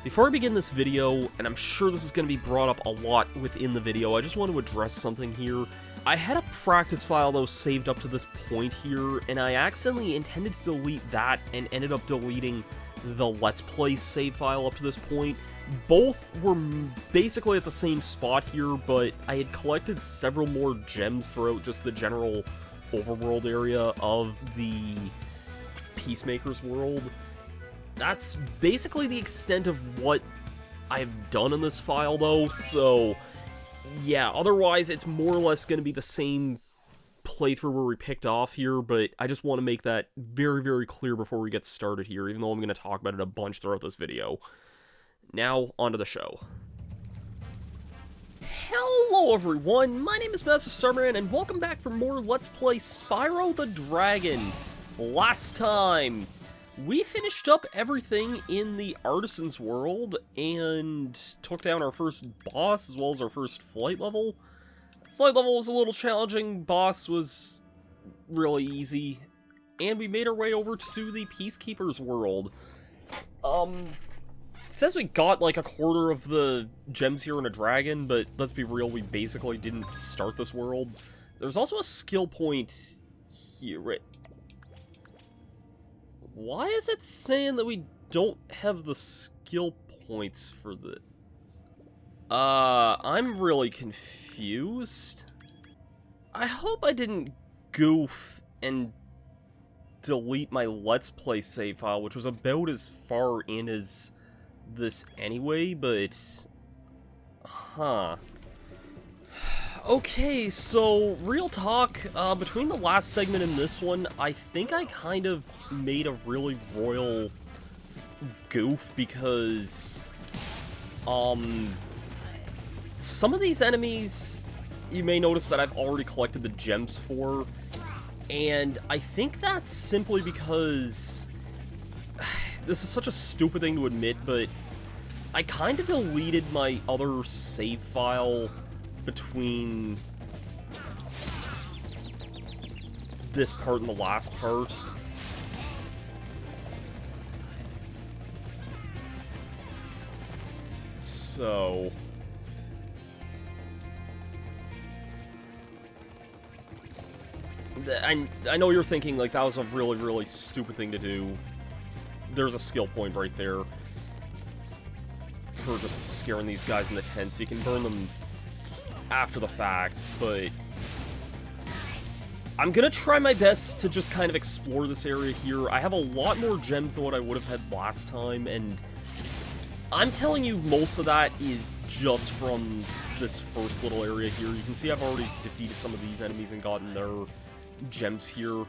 Before I begin this video, and I'm sure this is going to be brought up a lot within the video, I just want to address something here. I had a practice file that was saved up to this point here, and I accidentally intended to delete that and ended up deleting the Let's Play save file up to this point. Both were basically at the same spot here, but I had collected several more gems throughout just the general overworld area of the Peacemaker's world. That's basically the extent of what I've done in this file, though, so yeah, otherwise it's more or less going to be the same playthrough where we picked off here, but I just want to make that very, very clear before we get started here, even though I'm going to talk about it a bunch throughout this video. Now, onto the show. Hello everyone, my name is Masterstarman, and welcome back for more Let's Play Spyro the Dragon. Last time, we finished up everything in the Artisan's world, and took down our first boss, as well as our first flight level. Flight level was a little challenging, boss was really easy, and we made our way over to the Peacekeeper's world. It says we got like a quarter of the gems here in a dragon, but let's be real, we basically didn't start this world. There's also a skill point here, right? Why is it saying that we don't have the skill points for the... I'm really confused. I hope I didn't goof and delete my Let's Play save file, which was about as far in as this anyway, but... Huh. Okay, so, real talk, between the last segment and this one, I think I kind of made a really royal goof, because, some of these enemies, you may notice that I've already collected the gems for, and I think that's simply because, this is such a stupid thing to admit, but I kind of deleted my other save file between this part and the last part. So... I know you're thinking, like, that was a really, really stupid thing to do. There's a skill point right there for just scaring these guys in the tents. You can burn them after the fact, but I'm gonna try my best to just kind of explore this area here. I have a lot more gems than what I would have had last time, and I'm telling you, most of that is just from this first little area here. You can see I've already defeated some of these enemies and gotten their gems here.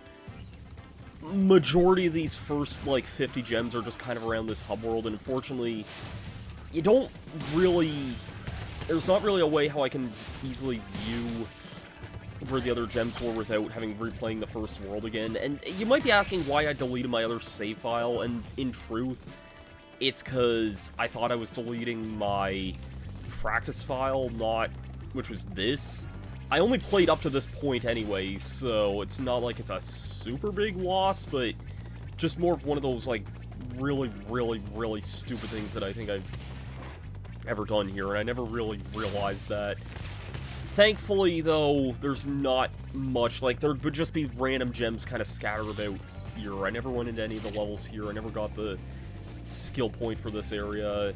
Majority of these first, like, 50 gems are just kind of around this hub world, and unfortunately, you don't really... There's not really a way how I can easily view where the other gems were without having replaying the first world again. And you might be asking why I deleted my other save file, and in truth, it's because I thought I was deleting my practice file, which was this. I only played up to this point anyway, so it's not like it's a super big loss, but just more of one of those, like, really, really, really stupid things that I think I've ever done here, and I never really realized that. Thankfully, though, there's not much. Like, there would just be random gems kind of scattered about here. I never went into any of the levels here. I never got the skill point for this area.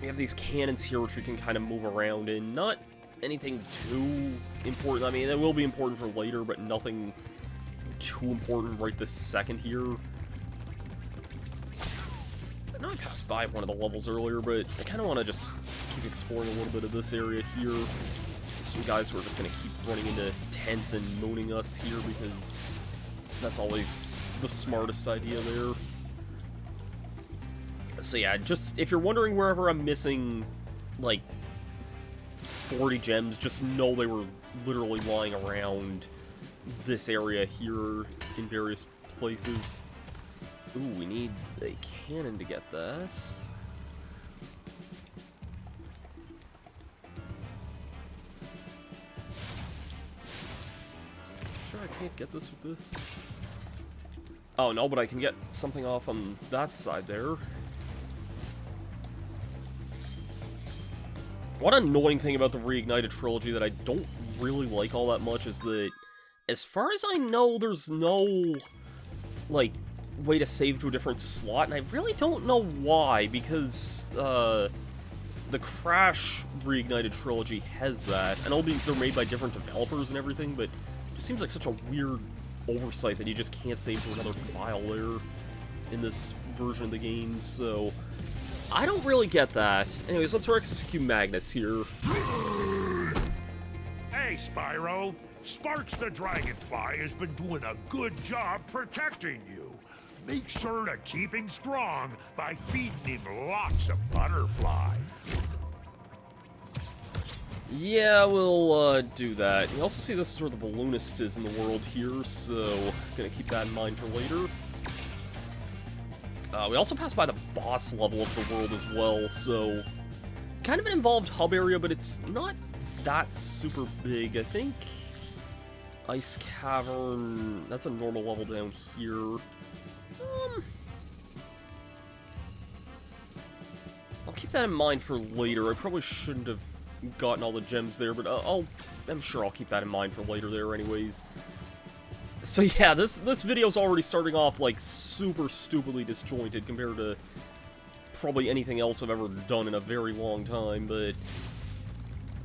We have these cannons here which we can kind of move around in. Not anything too important. I mean, it will be important for later, but nothing too important right this second here. I know I passed by one of the levels earlier, but I kind of want to just keep exploring a little bit of this area here. Some guys who are just going to keep running into tents and mooning us here, because that's always the smartest idea there. So yeah, just, if you're wondering wherever I'm missing, like, 40 gems, just know they were literally lying around this area here in various places. Ooh, we need a cannon to get that. Sure I can't get this with this? Oh, no, but I can get something off on that side there. One annoying thing about the Reignited Trilogy that I don't really like all that much is that, as far as I know, there's no, like, way to save to a different slot, and I really don't know why, because, the Crash Reignited Trilogy has that. I know they're made by different developers and everything, but it just seems like such a weird oversight that you just can't save to another file there in this version of the game, so I don't really get that. Anyways, let's rescue Magnus here. Hey, Spyro. Sparks the Dragonfly has been doing a good job protecting you. Make sure to keep him strong by feeding him lots of butterfly. Yeah, we'll do that. You also see this is where the balloonist is in the world here, so gonna keep that in mind for later. We also pass by the boss level of the world as well, so kind of an involved hub area, but it's not that super big. I think Ice Cavern, that's a normal level down here. I'll keep that in mind for later. I probably shouldn't have gotten all the gems there, but I'm sure I'll keep that in mind for later there anyways. So yeah, this video's already starting off, like, super stupidly disjointed compared to probably anything else I've ever done in a very long time, but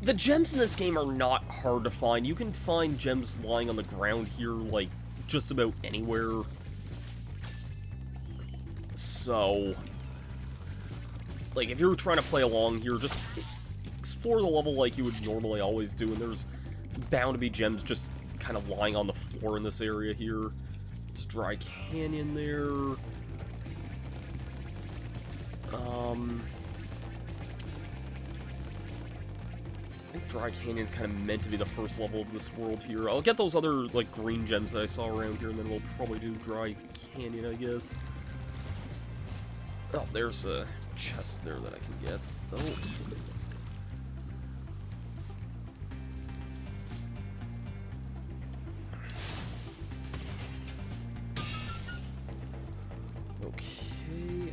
the gems in this game are not hard to find. You can find gems lying on the ground here, like, just about anywhere. So, like, if you're trying to play along here, just explore the level like you would normally always do, and there's bound to be gems just kind of lying on the floor in this area here. There's Dry Canyon there. I think Dry Canyon's kind of meant to be the first level of this world here. I'll get those other, like, green gems that I saw around here, and then we'll probably do Dry Canyon, I guess. Oh, there's a chest there that I can get, though. Okay,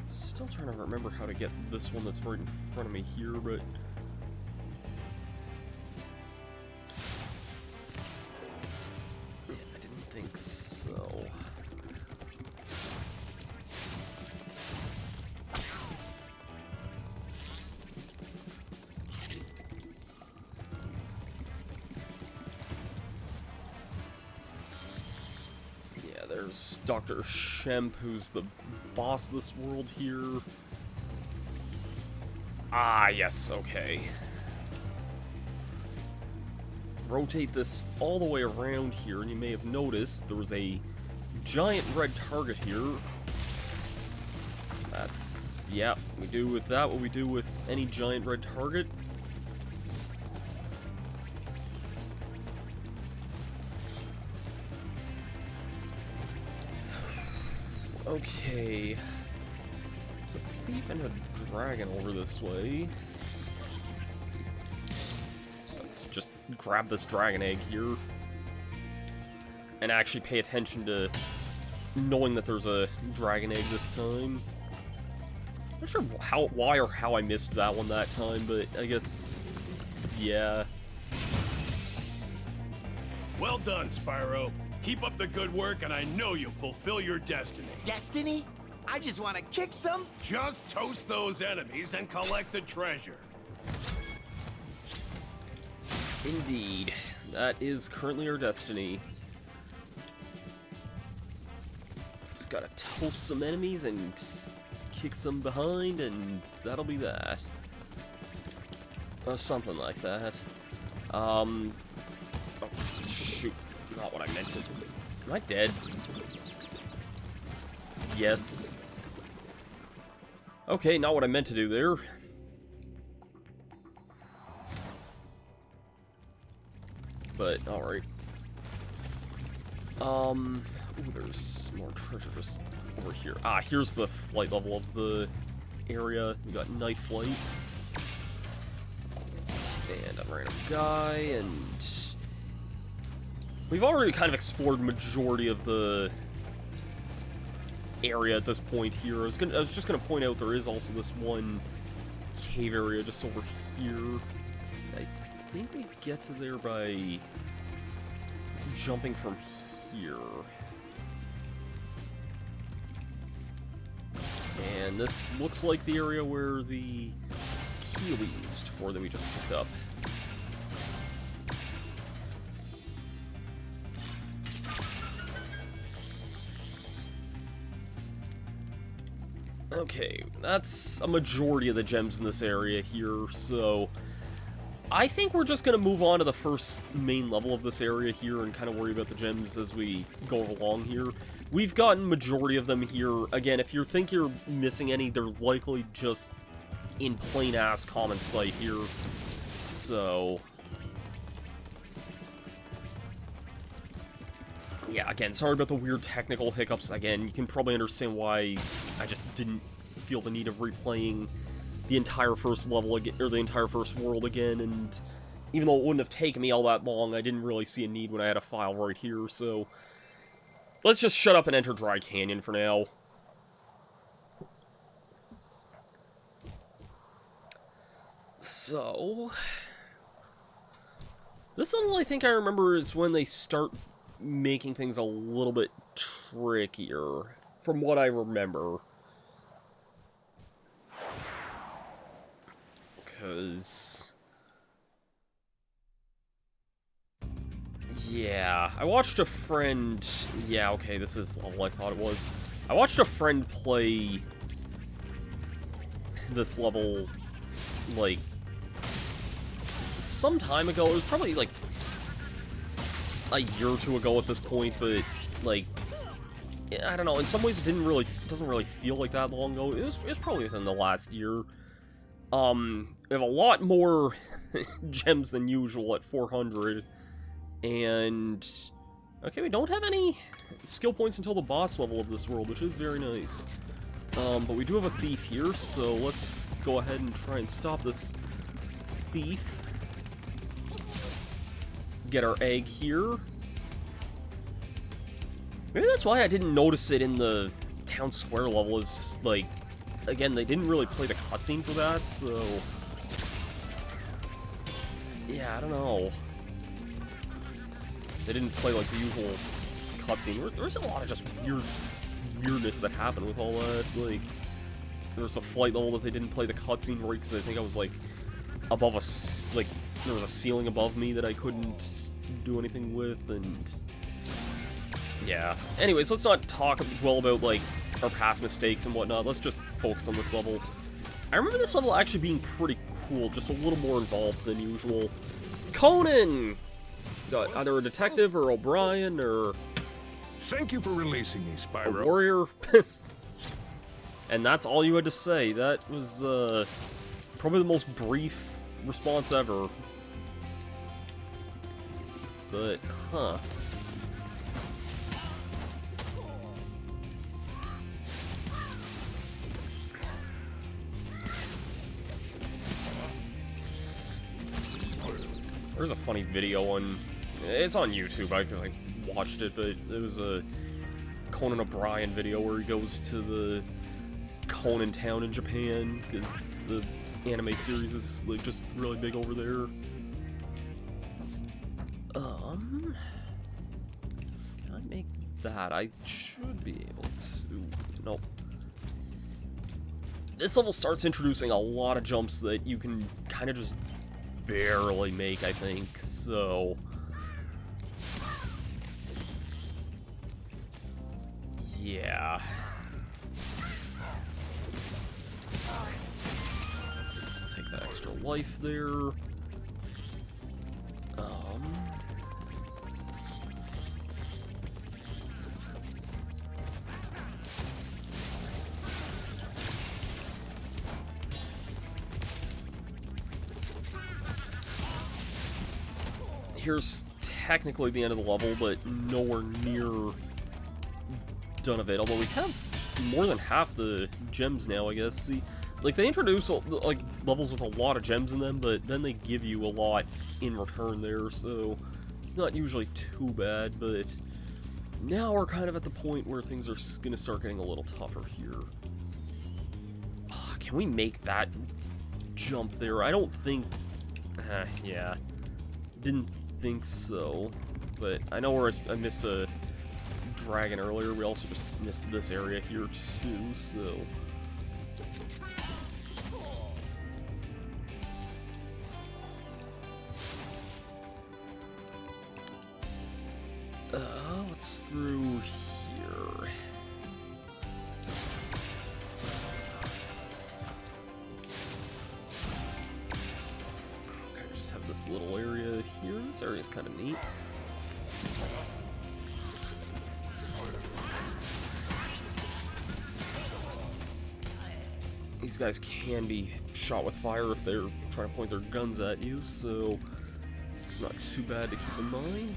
still trying to remember how to get this one that's right in front of me here, but yeah, I didn't think so. There's Dr. Shemp, who's the boss of this world here. Ah, yes, okay. Rotate this all the way around here, and you may have noticed there was a giant red target here. That's, yeah, we do with that what we do with any giant red target. Okay, there's a thief and a dragon over this way. Let's just grab this dragon egg here. And actually pay attention to knowing that there's a dragon egg this time. Not sure why or how I missed that one that time, but I guess, yeah. Well done, Spyro. Keep up the good work, and I know you'll fulfill your destiny. Destiny? I just want to kick some. Just toast those enemies and collect the treasure. Indeed. That is currently our destiny. Just gotta toast some enemies and kick some behind, and that'll be that. Something like that. Oh, shoot. Not what I meant to do. Am I dead? Yes. Okay, not what I meant to do there. But, alright. Ooh, there's more treasure just over here. Ah, here's the flight level of the area. We got knife flight. And a random guy, and We've already kind of explored majority of the area at this point here. I was just gonna point out there is also this one cave area just over here. I think we get to there by jumping from here. And this looks like the area where the key we used for that we just picked up. Okay, that's a majority of the gems in this area here, so I think we're just gonna move on to the first main level of this area here and kind of worry about the gems as we go along here. We've gotten majority of them here. Again, if you think you're missing any, they're likely just in plain-ass common sight here, so yeah, again, sorry about the weird technical hiccups. Again, you can probably understand why I just didn't feel the need of replaying the entire first level again, or the entire first world again, and even though it wouldn't have taken me all that long, I didn't really see a need when I had a file right here, so let's just shut up and enter Dry Canyon for now. So this level, I think I remember, is when they start making things a little bit trickier, from what I remember. Because yeah, I watched a friend, yeah, okay, this is all I thought it was. I watched a friend play this level, like, some time ago. It was probably, like, a year or two ago at this point, but, like, I don't know, in some ways it doesn't really feel like that long ago. It was probably within the last year. We have a lot more gems than usual at 400, and okay, we don't have any skill points until the boss level of this world, which is very nice. But we do have a thief here, so let's go ahead and try and stop this thief. Get our egg here. Maybe that's why I didn't notice it in the town square level, is, like, again, they didn't really play the cutscene for that, so yeah, I don't know. They didn't play, like, the usual cutscene. There's a lot of just weirdness that happened with all that. Like, there was a flight level that they didn't play the cutscene right, because I think I was, like, above like, there was a ceiling above me that I couldn't do anything with, and yeah. Anyways, let's not talk well about, like, our past mistakes and whatnot. Let's just focus on this level. I remember this level actually being pretty cool, just a little more involved than usual. Conan! Got either a detective or O'Brien or Thank you for releasing me, a Spyro. warrior. And that's all you had to say. That was probably the most brief response ever. But, huh. There's a funny video on, it's on YouTube, because I watched it, but it was a Conan O'Brien video where he goes to the Conan town in Japan, because the anime series is, like, just really big over there. Can I make that? I should be able to, nope. This level starts introducing a lot of jumps that you can kind of just barely make, I think, so yeah. Take that extra life there. Here's technically the end of the level, but nowhere near done of it. Although we have more than half the gems now, I guess. See, like, they introduce, like, levels with a lot of gems in them, but then they give you a lot in return there, so It's not usually too bad, but now we're kind of at the point where things are going to start getting a little tougher here. Can we make that jump there? I don't think... yeah. Didn't think so. But I know where I missed a dragon earlier. We also just missed this area here too, so... what's through here? Okay, just have this little area here. This area's kind of neat. These guys can be shot with fire if they're trying to point their guns at you, so it's not too bad to keep in mind.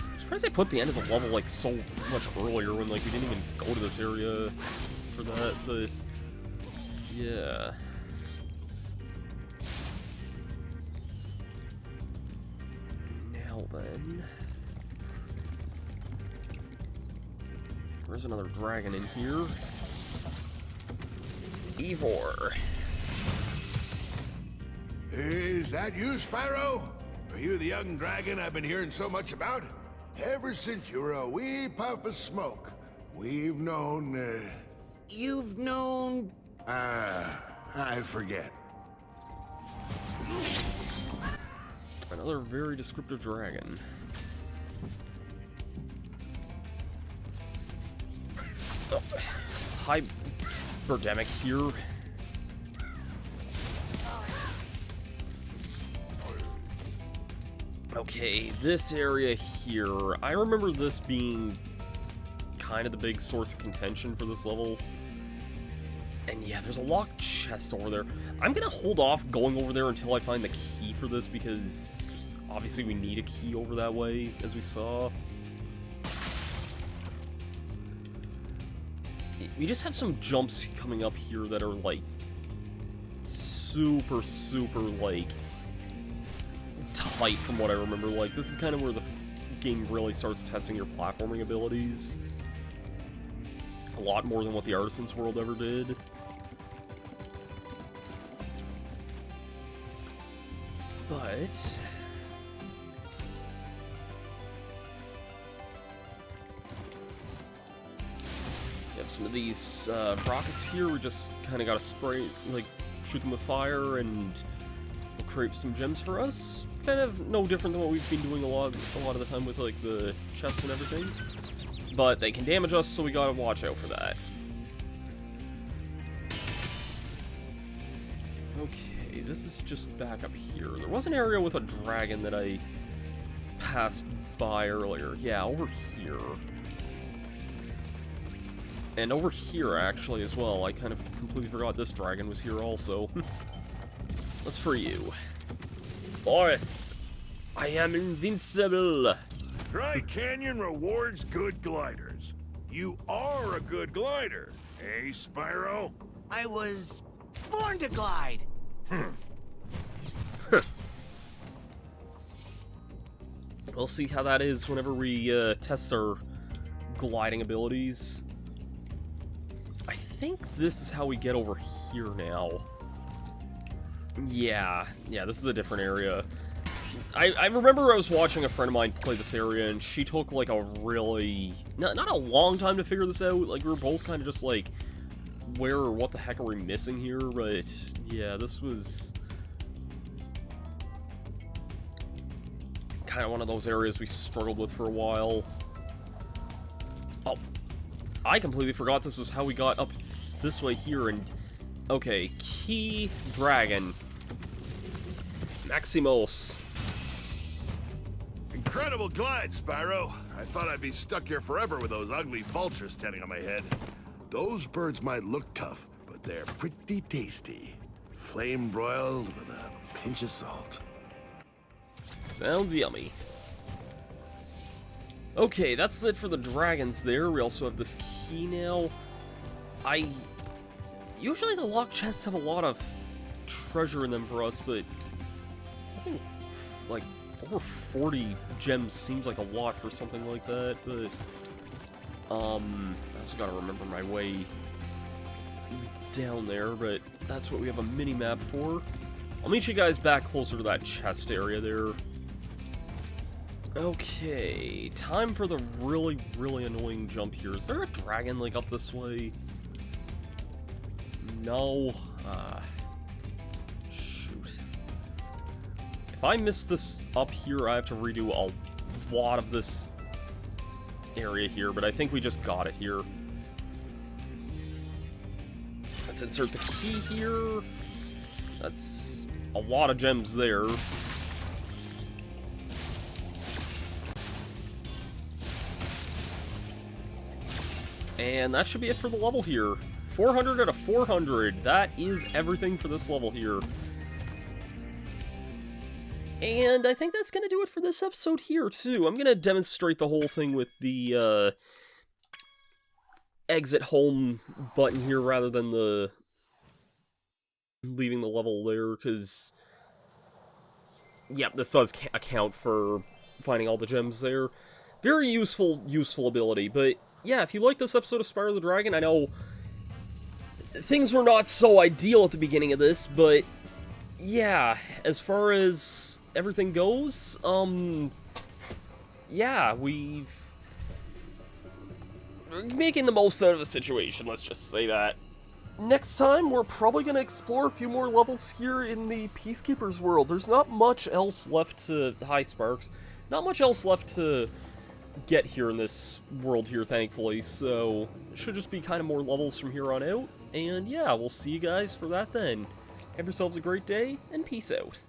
I'm surprised they put the end of the level like so much earlier when like we didn't even go to this area for that, but yeah. Now then, there's another dragon in here. Ivor. Is that you, Spyro? Are you the young dragon I've been hearing so much about? Ever since you were a wee puff of smoke, we've known, You've known... I forget. Another very descriptive dragon. Oh. Hi, Birdemic here. Okay, this area here, I remember this being kind of the big source of contention for this level. And yeah, there's a locked chest over there. I'm gonna hold off going over there until I find the key for this, because obviously we need a key over that way, as we saw. We just have some jumps coming up here that are, like, super, like, tight from what I remember. Like, this is kind of where the game really starts testing your platforming abilities. A lot more than what the Artisan's World ever did. But... we have some of these rockets here. We just kind of gotta spray, like, shoot them with fire, and they'll create some gems for us. Kind of no different than what we've been doing a lot of the time with, like, the chests and everything. But they can damage us, so we gotta watch out for that. Okay, this is just back up here. There was an area with a dragon that I passed by earlier. Yeah, over here. And over here, actually, as well. I kind of completely forgot this dragon was here also. That's for you. Boris, I am invincible. Dry Canyon rewards good gliders. You are a good glider, eh, Spyro? I was born to glide. We'll see how that is whenever we test our gliding abilities. I think this is how we get over here now. Yeah, this is a different area. I remember I was watching a friend of mine play this area, and she took, like, a really... Not a long time to figure this out. Like, we were both kind of just like, where or what the heck are we missing here? But, yeah, this was... kind of one of those areas we struggled with for a while. Oh, I completely forgot this was how we got up this way here, and... okay, key dragon. Maximos. Incredible glide, Spyro. I thought I'd be stuck here forever with those ugly vultures standing on my head. Those birds might look tough, but they're pretty tasty. Flame broiled with a pinch of salt. Sounds yummy. Okay, that's it for the dragons there. We also have this key now. Usually the locked chests have a lot of treasure in them for us, but I think, like, over 40 gems seems like a lot for something like that, but, I also gotta remember my way down there, but that's what we have a mini-map for. I'll meet you guys back closer to that chest area there. Okay, time for the really, really annoying jump here. Is there a dragon, like, up this way? No. Shoot. If I miss this up here, I have to redo a lot of this area here, but I think we just got it here. Let's insert the key here. That's a lot of gems there. And that should be it for the level here. 400 out of 400. That is everything for this level here. And I think that's going to do it for this episode here, too. I'm going to demonstrate the whole thing with the exit home button here rather than the leaving the level there, because, yeah, this does account for finding all the gems there. Very useful ability, but yeah, if you like this episode of Spyro the Dragon, I know things were not so ideal at the beginning of this, but yeah, as far as everything goes, yeah, we're making the most out of the situation, let's just say that. Next time, we're probably going to explore a few more levels here in the Peacekeeper's world. There's not much else left to... Hi, Sparks. Not much else left to get here in this world here, thankfully, so it should just be kind of more levels from here on out, and yeah, we'll see you guys for that then. Have yourselves a great day, and peace out.